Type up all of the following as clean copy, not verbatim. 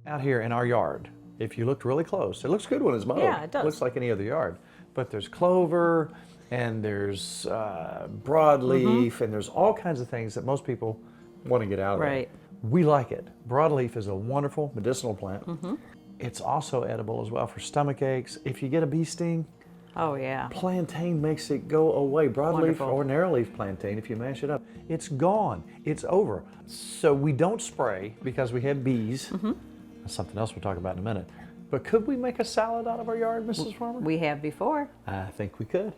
Out here in our yard, if you looked really close, it looks good when it's mowed. Yeah, it does. Looks like any other yard. But there's clover, and there's broadleaf, and there's all kinds of things that most people want to get out of there. Right. We like it. Broadleaf is a wonderful medicinal plant. It's also edible as well for stomach aches. If you get a bee sting, Oh, yeah. plantain makes it go away. Broadleaf Wonderful. or narrowleaf plantain, if you mash it up, it's gone. It's over. So we don't spray because we have bees. That's something else we'll talk about in a minute. But could we make a salad out of our yard, Mrs. Farmer? We have before. I think we could.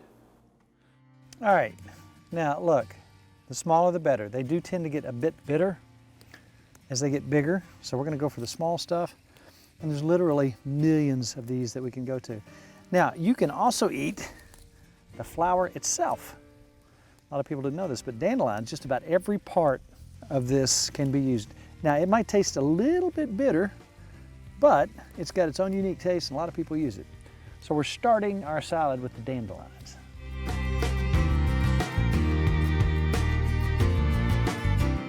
All right, now look, the smaller the better. They do tend to get a bit bitter as they get bigger, so we're gonna go for the small stuff. And there's literally millions of these that we can go to. Now, you can also eat the flower itself. A lot of people didn't know this, but dandelions, just about every part of this can be used. Now, it might taste a little bit bitter, but it's got its own unique taste and a lot of people use it. So we're starting our salad with the dandelions.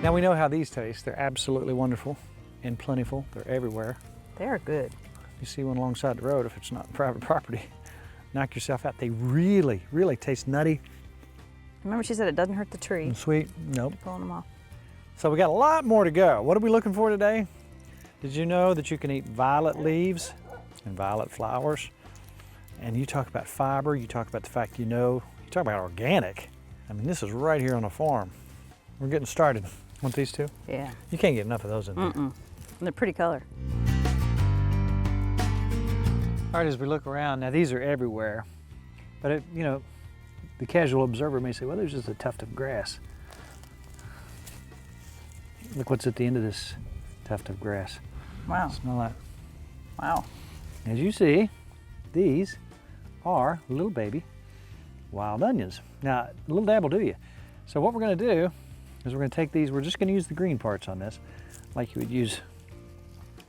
Now we know how these taste. They're absolutely wonderful and plentiful. They're everywhere. They're good. You see one alongside the road if it's not private property. Knock yourself out. They really, really taste nutty Remember she said it doesn't hurt the tree. and sweet. Nope. Pulling them off. So we got a lot more to go. What are we looking for today? Did you know that you can eat violet leaves and violet flowers? And you talk about fiber, you talk about the fact you talk about organic. I mean, this is right here on a farm. We're getting started. Want these two? Yeah. You can't get enough of those in there. And they're pretty color. All right, as we look around, now these are everywhere, but the casual observer may say, well, there's just a tuft of grass. Look what's at the end of this tuft of grass. Wow. Smell that. Wow. As you see, these are little baby wild onions. Now, a little dab will do you. So what we're gonna do is we're gonna take these, we're just gonna use the green parts on this, like you would use,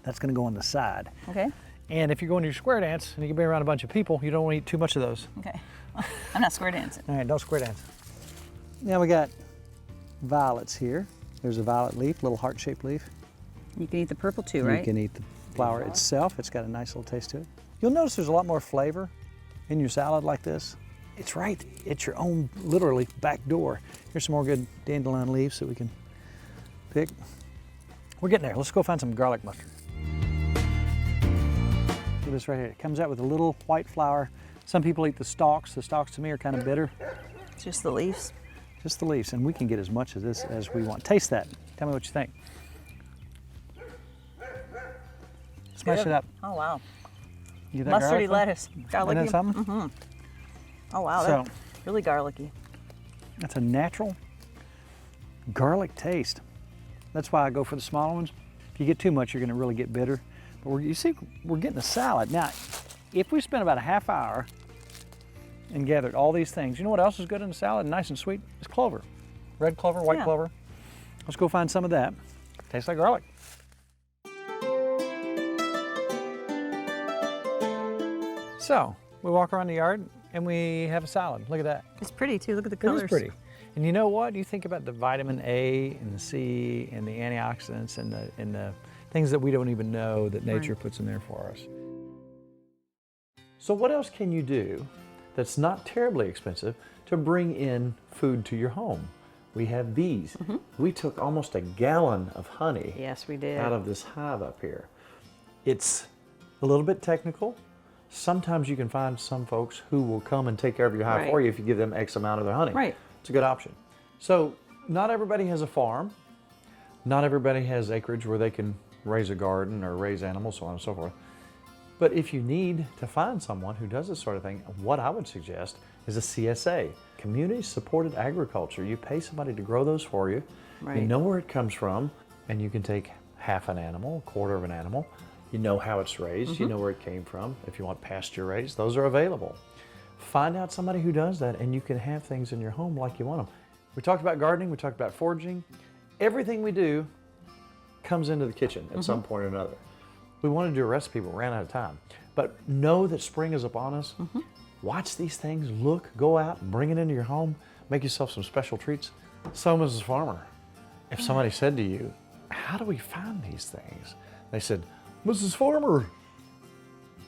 that's gonna go on the side. Okay. And if you're going to your square dance and you can be around a bunch of people, you don't want to eat too much of those. Okay. I'm not square dancing. All right, don't square dance. Now we got violets here. There's a violet leaf, little heart-shaped leaf. You can eat the purple too, right? You can eat the flower itself. It's got a nice little taste to it. You'll notice there's a lot more flavor in your salad like this. It's right at your own, literally, back door. Here's some more good dandelion leaves that we can pick. We're getting there. Let's go find some garlic mustard. Look at this right here. It comes out with a little white flower. Some people eat the stalks. The stalks to me are kind of bitter. It's just the leaves. Just the leaves, and we can get as much of this as we want. Taste that. Tell me what you think. Smash it up. Oh, wow. You think Mustardy garlic? lettuce. Garlicky. Isn't that something? Oh, wow. So- That's really garlicky. That's a natural garlic taste. That's why I go for the smaller ones. If you get too much, you're going to really get bitter. But you see, we're getting a salad. Now, if we spent about a half hour and gathered all these things, you know what else is good in a salad, nice and sweet? It's clover. Red clover, white Yeah. clover. Let's go find some of that. Tastes like garlic. So, we walk around the yard and we have a salad. Look at that. It's pretty too. Look at the It colors. is pretty. And you know what? You think about the vitamin A and the C and the antioxidants and the things that we don't even know that nature puts in there for us. So what else can you do that's not terribly expensive to bring in food to your home? We have bees. We took almost a gallon of honey Yes, we did. out of this hive up here. It's a little bit technical. Sometimes you can find some folks who will come and take care of your hive Right. for you if you give them X amount of their honey. Right. It's a good option. So not everybody has a farm. Not everybody has acreage where they can raise a garden or raise animals, so on and so forth. But if you need to find someone who does this sort of thing, what I would suggest is a CSA, Community Supported Agriculture. You pay somebody to grow those for you. Right. You know where it comes from, and you can take half an animal, a quarter of an animal. You know how it's raised, you know where it came from. If you want pasture raised, those are available. Find out somebody who does that, and you can have things in your home like you want them. We talked about gardening, we talked about foraging. Everything we do comes into the kitchen at some point or another. We wanted to do a recipe, but ran out of time. But know that spring is upon us. Watch these things, look, go out, bring it into your home, make yourself some special treats. So, Mrs. Farmer, if somebody said to you, how do we find these things? They said, Mrs. Farmer,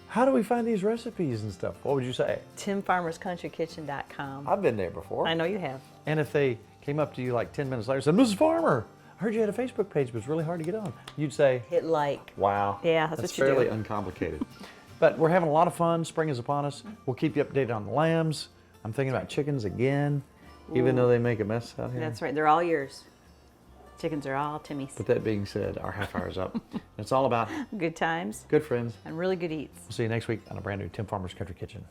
how do we find these recipes and stuff? What would you say? TimFarmersCountryKitchen.com. I've been there before. I know you have. And if they came up to you like 10 minutes later and said, Mrs. Farmer, I heard you had a Facebook page, but it's really hard to get on. You'd say, Hit like. wow. Yeah, that's what you do. fairly uncomplicated. But we're having a lot of fun. Spring is upon us. We'll keep you updated on the lambs. I'm thinking about chickens again, even though they make a mess out here. That's right. They're all yours. Chickens are all Timmy's. But that being said, our half hour is up. It's all about Good times good friends. and really good eats. We'll see you next week on a brand new Tim Farmer's Country Kitchen.